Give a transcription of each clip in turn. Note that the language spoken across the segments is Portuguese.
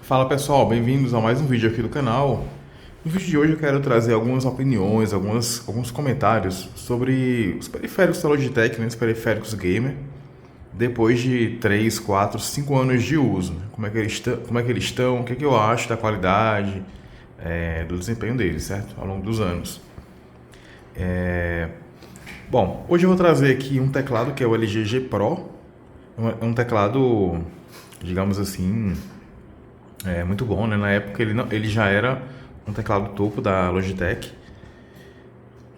Fala pessoal, bem-vindos a mais um vídeo aqui do canal. No vídeo de hoje eu quero trazer algumas opiniões, alguns comentários sobre os periféricos da Logitech, né, os periféricos gamer, depois de 3, 4, 5 anos de uso. Né? Como é que eles estão, o que é que eu acho da qualidade, do desempenho deles, certo? Ao longo dos anos. Bom, hoje eu vou trazer aqui um teclado que é o LG G Pro. É um teclado, digamos assim, muito bom, né? Na época ele já era um teclado topo da Logitech.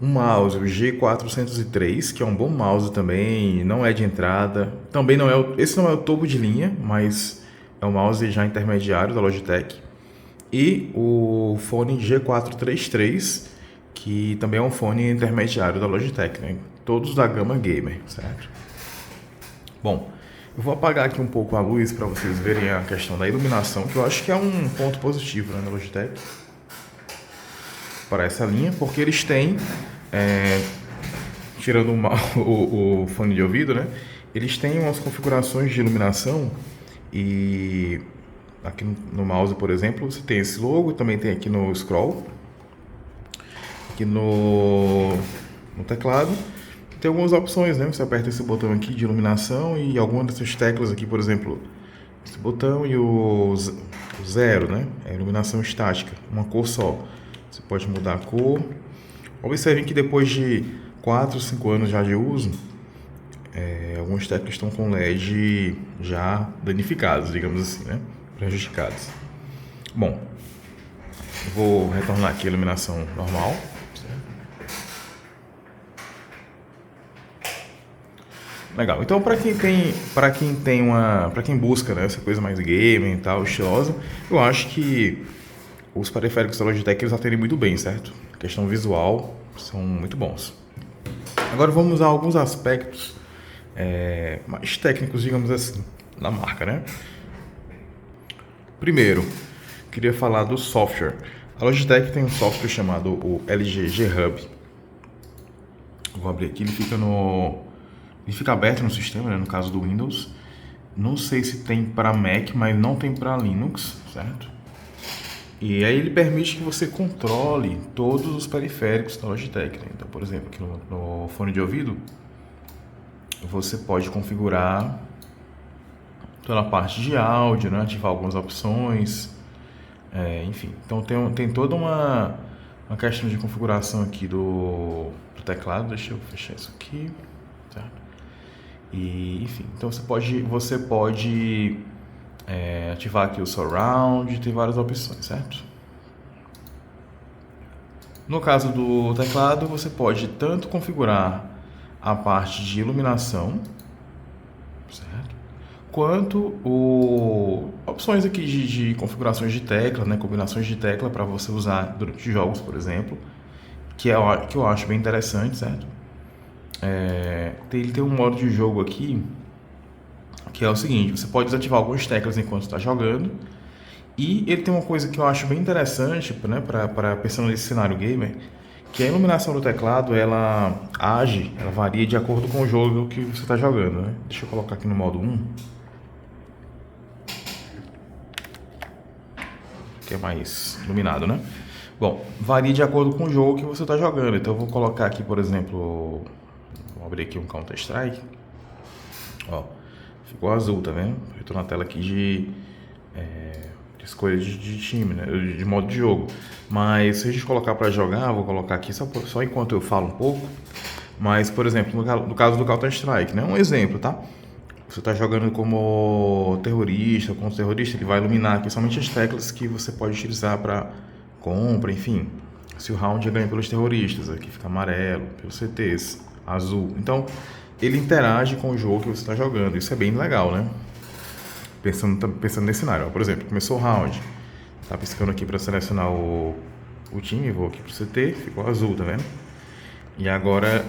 Um mouse, o G403, que é um bom mouse também, não é de entrada. Também não é esse não é o topo de linha, mas é um mouse já intermediário da Logitech. E o fone G433, que também é um fone intermediário da Logitech, né? Todos da gama gamer, certo? Bom, eu vou apagar aqui um pouco a luz para vocês verem a questão da iluminação, que eu acho que é um ponto positivo, né, na Logitech para essa linha, porque eles têm, tirando o fone de ouvido, né, eles têm umas configurações de iluminação e aqui no mouse, por exemplo, você tem esse logo, também tem aqui no scroll, aqui no teclado. Tem algumas opções, né? Você aperta esse botão aqui de iluminação e algumas dessas teclas aqui, por exemplo, esse botão e o zero, né? É iluminação estática, uma cor só. Você pode mudar a cor. Observem que depois de 4, 5 anos já de uso, algumas teclas estão com LED já danificadas, digamos assim, né? Prejudicadas. Bom, vou retornar aqui a iluminação normal. Legal. Então, para quem busca, né, essa coisa mais gaming e tal, estilosa, eu acho que os periféricos da Logitech eles atendem muito bem, certo? A questão visual são muito bons. Agora vamos a alguns aspectos mais técnicos, digamos assim, da marca, né? Primeiro, queria falar do software. A Logitech tem um software chamado o LG G Hub. Vou abrir aqui, ele fica aberto no sistema, né, no caso do Windows. Não sei se tem para Mac, mas não tem para Linux, certo? E aí ele permite que você controle todos os periféricos da Logitech, né? Então, por exemplo, aqui no fone de ouvido, você pode configurar toda a parte de áudio, né? Ativar algumas opções, enfim. Então tem toda uma questão de configuração aqui do teclado. Deixa eu fechar isso aqui, certo? E, enfim, então você pode ativar aqui o Surround, tem várias opções, certo? No caso do teclado, você pode tanto configurar a parte de iluminação, certo? Quanto opções aqui de configurações de tecla, né? Combinações de tecla para você usar durante jogos, por exemplo, que eu acho bem interessante, certo? Ele tem um modo de jogo aqui que é o seguinte: você pode desativar algumas teclas enquanto está jogando, e ele tem uma coisa que eu acho bem interessante, né, para pensando nesse cenário gamer, que a iluminação do teclado ela varia de acordo com o jogo que você está jogando, né? Deixa eu colocar aqui no modo 1, que é mais iluminado, né? Bom, varia de acordo com o jogo que você está jogando. Então eu vou colocar aqui, por exemplo, vou abrir aqui um Counter-Strike. Ó, ficou azul, tá vendo? Eu tô na tela aqui de escolha de time, né? De modo de jogo. Mas se a gente colocar para jogar, vou colocar aqui só enquanto eu falo um pouco. Mas, por exemplo, no caso do Counter-Strike, né? Um exemplo, tá? Você está jogando como terrorista, contra terrorista, ele vai iluminar aqui somente as teclas que você pode utilizar para compra, enfim. Se o round é ganho pelos terroristas, aqui fica amarelo, pelos CTs, azul. Então, ele interage com o jogo que você está jogando. Isso é bem legal, né? Pensando nesse cenário. Ó, por exemplo, começou o round. Tá piscando aqui para selecionar o time. Vou aqui pro CT, ficou azul, tá vendo? E agora...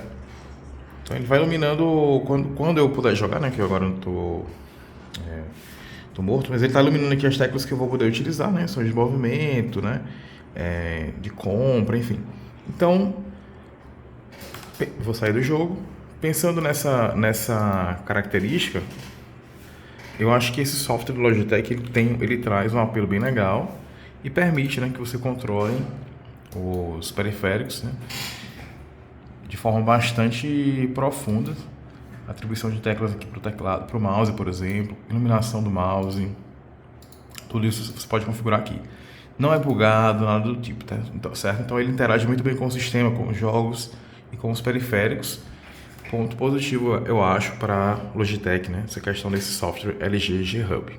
Então ele vai iluminando quando eu puder jogar, né? Que eu agora não tô morto. Mas ele tá iluminando aqui as teclas que eu vou poder utilizar, né? São de movimento, né? De compra, enfim. Então, vou sair do jogo. Pensando nessa característica, eu acho que esse software do Logitech ele traz um apelo bem legal e permite, né, que você controle os periféricos, né, de forma bastante profunda. Atribuição de teclas aqui para o teclado, para o mouse, por exemplo, iluminação do mouse, tudo isso você pode configurar aqui. Não é bugado, nada do tipo, tá? Então, certo? Então ele interage muito bem com o sistema, com os jogos e com os periféricos. Ponto positivo, eu acho, para Logitech, né? Essa questão desse software LG G Hub.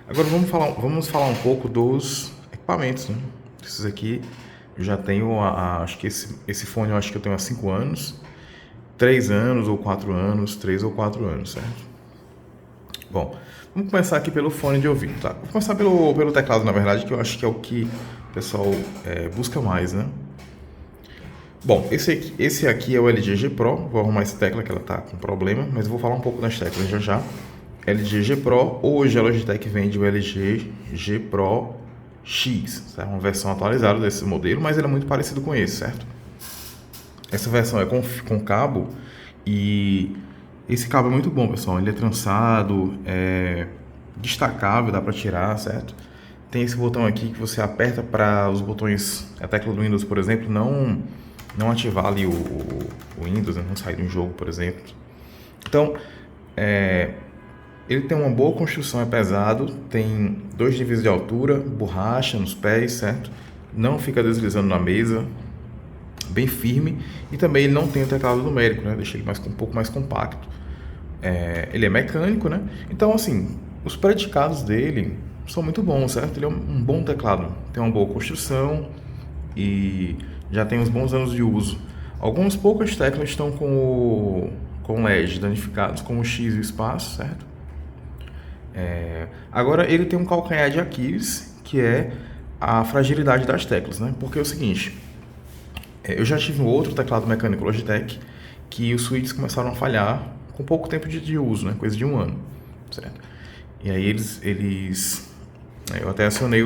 Agora vamos falar um pouco dos equipamentos, né? Esses aqui eu já tenho, acho que esse fone eu acho que eu tenho há 5 anos, 3 anos ou 4 anos, 3 ou 4 anos, certo? Bom, vamos começar aqui pelo fone de ouvido, tá? Vou começar pelo teclado, na verdade, que eu acho que é o que o pessoal busca mais, né? Bom, esse aqui é o LG G Pro. Vou arrumar essa tecla que ela tá com problema, mas eu vou falar um pouco das teclas já já. LG G Pro, hoje a Logitech vende o LG G Pro X, certo? Uma versão atualizada desse modelo, mas ele é muito parecido com esse, certo? Essa versão é com cabo e esse cabo é muito bom, pessoal. Ele é trançado, é destacável, dá para tirar, certo? Tem esse botão aqui que você aperta para os botões, a tecla do Windows, por exemplo, não ativar ali o Windows, não sair de um jogo, por exemplo. Então, ele tem uma boa construção, é pesado, tem 2 níveis de altura, borracha nos pés, certo? Não fica deslizando na mesa, bem firme, e também ele não tem o teclado numérico, né? Deixa ele um pouco mais compacto. Ele é mecânico, né? Então, assim, os predicados dele são muito bons, certo? Ele é um bom teclado, tem uma boa construção e já tem uns bons anos de uso. Algumas poucas teclas estão com LED danificados, como o X e o espaço, certo? Agora ele tem um calcanhar de Aquiles, que é a fragilidade das teclas, né? Porque é o seguinte, eu já tive um outro teclado mecânico Logitech que os switches começaram a falhar com pouco tempo de uso, né? Coisa de 1 ano, certo? E aí eu até acionei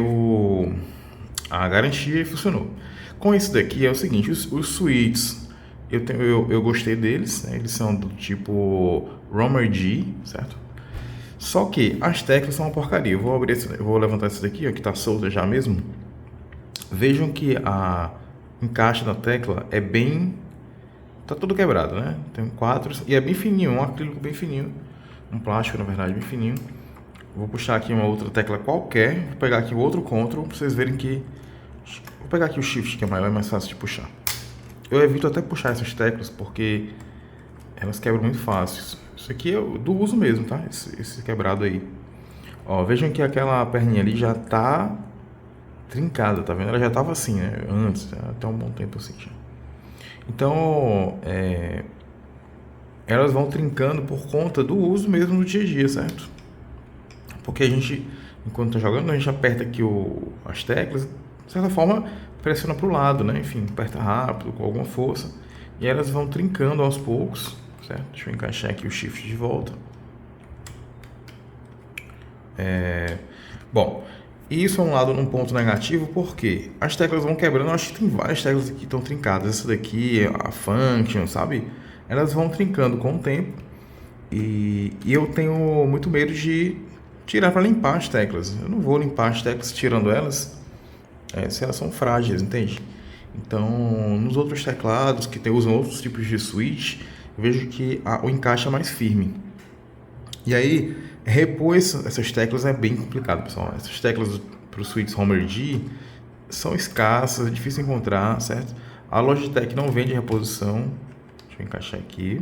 a garantia e funcionou. Com esse daqui é o seguinte, os switches eu gostei deles, né? Eles são do tipo Romer G, certo? Só que as teclas são uma porcaria. Eu vou levantar essa daqui, ó, que tá solta já mesmo. Vejam que a encaixe da tecla tá tudo quebrado, né? Tem 4 e é bem fininho, um acrílico bem fininho, um plástico na verdade bem fininho. Vou puxar aqui uma outra tecla qualquer, vou pegar aqui o outro Ctrl para vocês verem que vou pegar aqui o Shift que é maior e mais fácil de puxar. Eu evito até puxar essas teclas porque elas quebram muito fácil. Isso aqui é do uso mesmo, tá? Esse quebrado aí. Ó, vejam que aquela perninha ali já tá trincada, tá vendo? Ela já tava assim, né? Antes, até um bom tempo assim já. Então, elas vão trincando por conta do uso mesmo no dia a dia, certo? Porque a gente, enquanto tá jogando, a gente aperta aqui as teclas, de certa forma, pressiona pro lado, né? Enfim, aperta rápido, com alguma força, e elas vão trincando aos poucos, certo? Deixa eu encaixar aqui o Shift de volta. Bom, isso é um ponto negativo, porque as teclas vão quebrando. Eu acho que tem várias teclas aqui que estão trincadas. Essa daqui, a Function, sabe? Elas vão trincando com o tempo. E eu tenho muito medo de tirar para limpar as teclas. Eu não vou limpar as teclas tirando elas se elas são frágeis, entende? Então, nos outros teclados que usam outros tipos de switch, eu vejo que o encaixe é mais firme. E aí, repor essas teclas é bem complicado, pessoal. Essas teclas para o switch Homer G são escassas, é difícil encontrar, certo? A Logitech não vende reposição. Deixa eu encaixar aqui.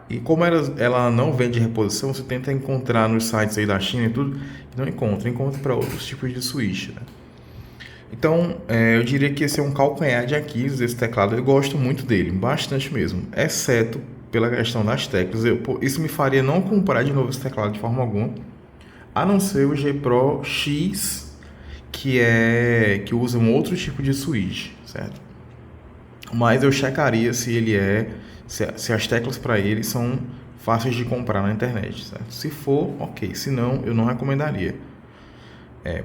E como ela não vende reposição, você tenta encontrar nos sites aí da China e tudo, não encontra para outros tipos de switch, né? Então, eu diria que esse é um calcanhar de Aquiles desse teclado. Eu gosto muito dele, bastante mesmo, exceto pela questão das teclas. Isso me faria não comprar de novo esse teclado de forma alguma, a não ser o G Pro X, que usa um outro tipo de switch, certo? Mas eu checaria se as teclas para ele são fáceis de comprar na internet, certo? Se for, ok. Se não, eu não recomendaria.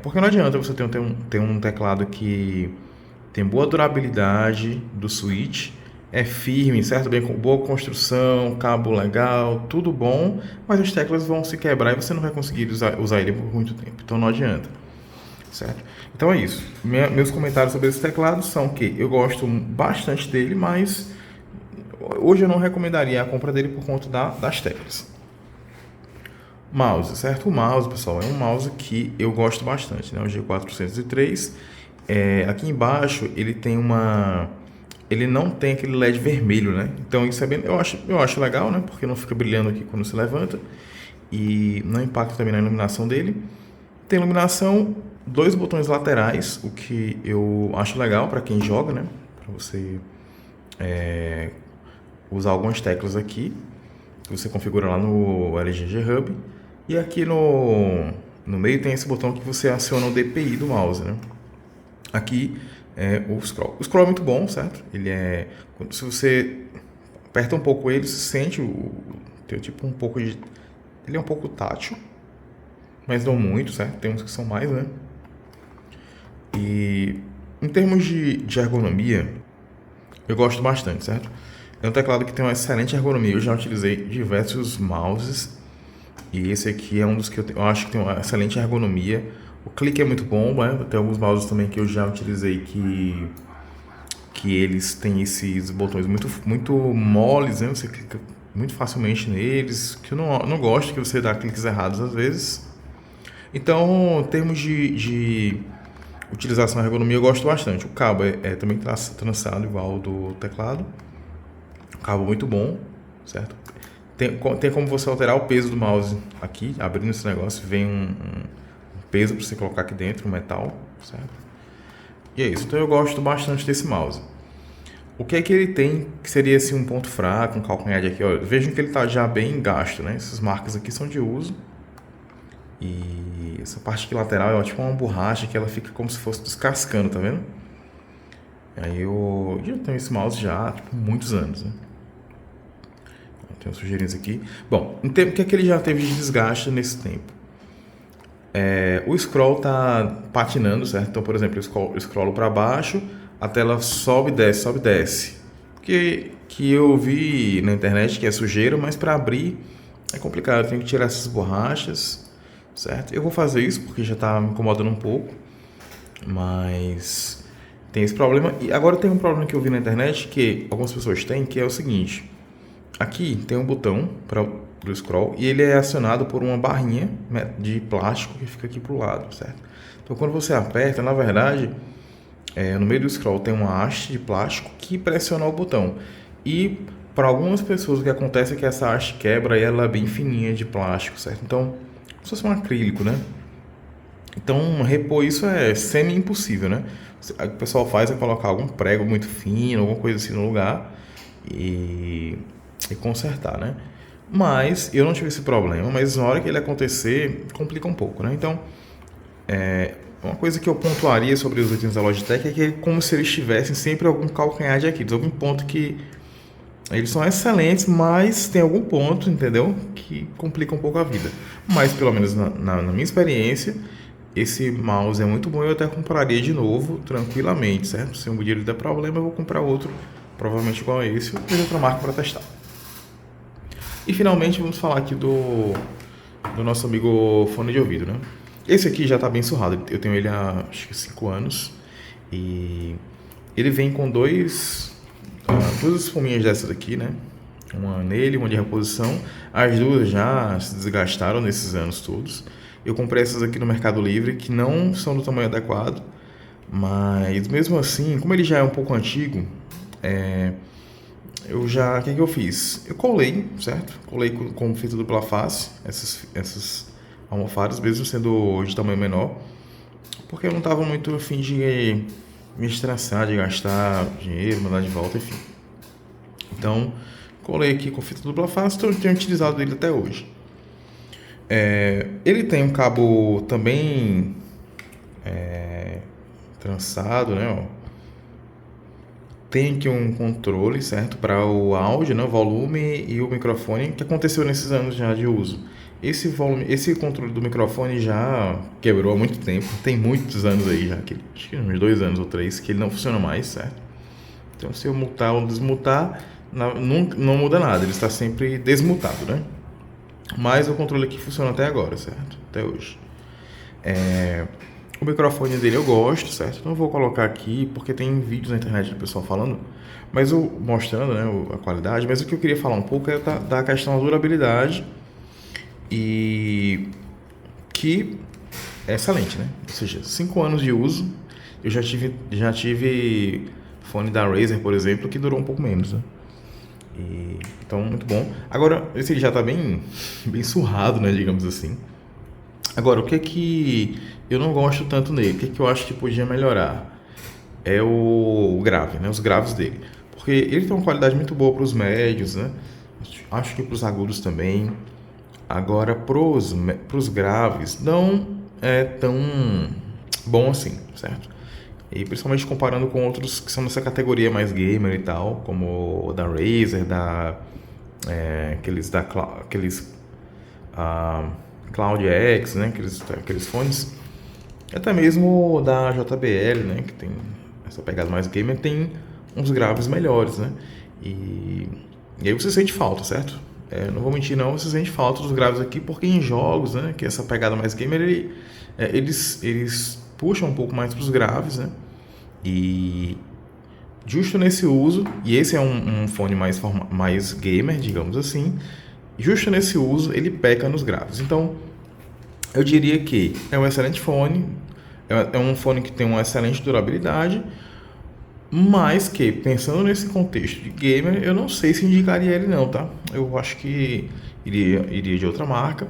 Porque não adianta você ter um teclado que tem boa durabilidade do switch é firme, certo? Bem, com boa construção, cabo legal, tudo bom, mas as teclas vão se quebrar e você não vai conseguir usar ele por muito tempo, então não adianta, certo? Então é isso. Meus comentários sobre esse teclado são que eu gosto bastante dele, mas hoje eu não recomendaria a compra dele por conta das teclas. Mouse, certo? O mouse, pessoal, é um mouse que eu gosto bastante, né? O G403. Aqui embaixo ele tem ele não tem aquele LED vermelho, né? Então isso é bem, eu acho legal, né? Porque não fica brilhando aqui quando se levanta e não impacta também na iluminação dele. Tem iluminação, 2 botões laterais, o que eu acho legal para quem joga, né? Para você usar algumas teclas aqui que você configura lá no LG G Hub. E aqui no meio tem esse botão que você aciona o DPI do mouse, né? Aqui é o scroll. O scroll é muito bom, certo? Se você aperta um pouco ele, você sente tem tipo um pouco de... Ele é um pouco tátil, mas não muito, certo? Tem uns que são mais, né? E em termos de ergonomia, eu gosto bastante, certo? É um teclado que tem uma excelente ergonomia. Eu já utilizei diversos mouses e esse aqui é um dos que eu acho que tem uma excelente ergonomia. O clique é muito bom, né? Tem alguns mouses também que eu já utilizei que eles têm esses botões muito moles, né? Você clica muito facilmente neles, que eu não gosto que você dá cliques errados às vezes. Então, em termos de utilização e ergonomia, eu gosto bastante. O cabo é também trançado igual ao do teclado. Cabo muito bom, certo? Tem como você alterar o peso do mouse aqui, abrindo esse negócio, vem um peso para você colocar aqui dentro, um metal, certo? E é isso, então eu gosto bastante desse mouse. O que é que ele tem que seria assim, um ponto fraco, um calcanhar de aqui? Olha, vejam que ele está já bem gasto, né? Essas marcas aqui são de uso. E essa parte aqui lateral é tipo uma borracha que ela fica como se fosse descascando, tá vendo? Aí eu já tenho esse mouse já, tipo, muitos anos, né? Tem uns sujeirinhos aqui. Bom, o que é que ele já teve de desgaste nesse tempo? O scroll tá patinando, certo? Então, por exemplo, eu scrollo para baixo, a tela sobe, desce. Que eu vi na internet que é sujeira, mas para abrir é complicado. Eu tenho que tirar essas borrachas, certo? Eu vou fazer isso porque já tá me incomodando um pouco, mas tem esse problema. E agora tem um problema que eu vi na internet que algumas pessoas têm, que é o seguinte: aqui tem um botão para o scroll e ele é acionado por uma barrinha de plástico que fica aqui pro lado, certo? Então quando você aperta, na verdade, no meio do scroll tem uma haste de plástico que pressiona o botão. E para algumas pessoas o que acontece é que essa haste quebra e ela é bem fininha de plástico, certo? Então, como se fosse um acrílico, né? Então, repor isso é semi-impossível, né? O que o pessoal faz é colocar algum prego muito fino, alguma coisa assim no lugar e consertar, né? Mas eu não tive esse problema, mas na hora que ele acontecer, complica um pouco, né? Então, uma coisa que eu pontuaria sobre os itens da Logitech é que é como se eles tivessem sempre algum calcanhar de Aquiles, algum ponto que eles são excelentes, mas tem algum ponto, entendeu? Que complica um pouco a vida. Mas, pelo menos na minha experiência, esse mouse é muito bom e eu até compraria de novo, tranquilamente, certo? Se um dia ele der problema, eu vou comprar outro, provavelmente igual a esse, ou de outra marca para testar. E finalmente vamos falar aqui do nosso amigo fone de ouvido, né? Esse aqui já está bem surrado, eu tenho ele há acho que 5 anos e ele vem com duas espuminhas dessas aqui, né? Uma nele, uma de reposição. As duas já se desgastaram nesses anos todos. Eu comprei essas aqui no Mercado Livre que não são do tamanho adequado, mas mesmo assim, como ele já é um pouco antigo, o que eu fiz? Eu colei, certo? Colei com fita dupla face essas almofadas, mesmo sendo de tamanho menor, porque eu não estava muito a fim de me estressar, de gastar dinheiro, mandar de volta, enfim. Então, colei aqui com fita dupla face, então eu tenho utilizado ele até hoje. Ele tem um cabo também trançado, né? Ó. Tem aqui um controle, certo? Para o áudio, né? O volume e o microfone, que aconteceu nesses anos já de uso. Esse controle do microfone já quebrou há muito tempo. Tem muitos anos aí já, acho que uns 2 anos ou 3, que ele não funciona mais, certo? Então, se eu mutar ou desmutar, não muda nada, ele está sempre desmutado, né? Mas o controle aqui funciona até agora, certo? Até hoje. O microfone dele eu gosto, certo? Não vou colocar aqui porque tem vídeos na internet do pessoal falando, mas mostrando, né, a qualidade. Mas o que eu queria falar um pouco é da questão da durabilidade e que é excelente, né? Ou seja, 5 anos de uso. Eu já tive fone da Razer, por exemplo, que durou um pouco menos, né? Então, muito bom. Agora, esse ele já está bem surrado, né, digamos assim. Agora, o que eu não gosto tanto nele, o que eu acho que podia melhorar é o grave, né, os graves dele. Porque ele tem uma qualidade muito boa para os médios, né? Acho que para os agudos também. Agora, para os graves, não é tão bom assim, certo? E principalmente comparando com outros que são nessa categoria mais gamer e tal, como o da Razer, aqueles Cloud X, né? Aqueles fones. Até mesmo da JBL, né? Que tem essa pegada mais gamer, tem uns graves melhores, né? E aí você sente falta, certo? Não vou mentir não, você sente falta dos graves aqui, porque em jogos, né? Que essa pegada mais gamer, eles puxam um pouco mais para os graves, né? E justo nesse uso, e esse é um fone mais gamer, digamos assim, justo nesse uso ele peca nos graves. Então, eu diria que é um excelente fone, é um fone que tem uma excelente durabilidade, mas que, pensando nesse contexto de gamer, eu não sei se indicaria ele não, tá? Eu acho que iria de outra marca.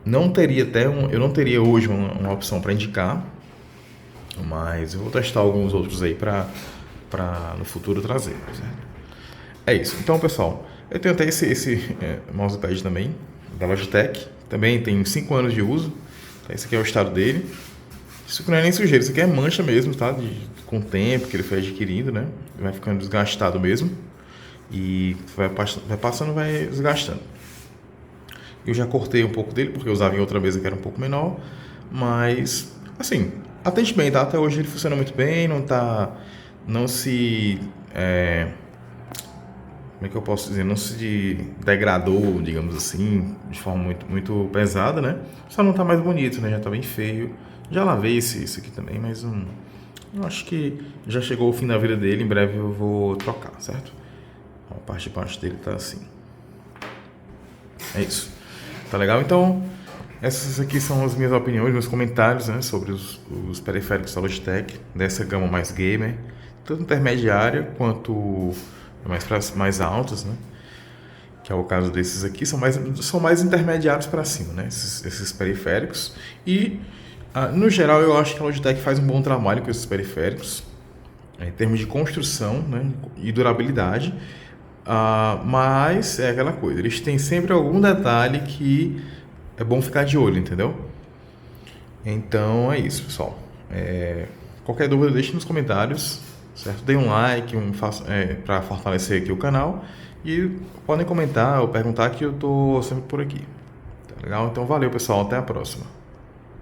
Eu não teria hoje uma opção para indicar, mas eu vou testar alguns outros aí para no futuro trazer, certo? É isso. Então, pessoal, eu tenho até esse mousepad também, da Logitech. Também tem 5 anos de uso. Tá? Esse aqui é o estado dele. Isso não é nem sujeira, isso aqui é mancha mesmo, tá? Com o tempo que ele foi adquirindo, né? Vai ficando desgastado mesmo. E vai passando, vai desgastando. Eu já cortei um pouco dele, porque eu usava em outra mesa que era um pouco menor. Mas, assim, atende bem, tá? Até hoje ele funciona muito bem, não se... como é que eu posso dizer? Não se degradou, digamos assim, de forma muito pesada, né? Só não tá mais bonito, né? Já tá bem feio. Já lavei isso aqui também, mas eu acho que já chegou o fim da vida dele. Em breve eu vou trocar, certo? A parte de baixo dele tá assim. É isso. Tá legal? Então, essas aqui são as minhas opiniões, meus comentários, né, sobre os periféricos da Logitech, dessa gama mais gamer, tanto intermediária quanto mais altas, né? Que é o caso desses aqui, são mais intermediários para cima, né? Esses periféricos. E, no geral, eu acho que a Logitech faz um bom trabalho com esses periféricos, em termos de construção, né, e durabilidade. Mas é aquela coisa, eles têm sempre algum detalhe que é bom ficar de olho, entendeu? Então é isso, pessoal. Qualquer dúvida deixe nos comentários, certo? Dê um like, para fortalecer aqui o canal, e podem comentar ou perguntar que eu tô sempre por aqui. Tá legal? Então valeu, pessoal, até a próxima.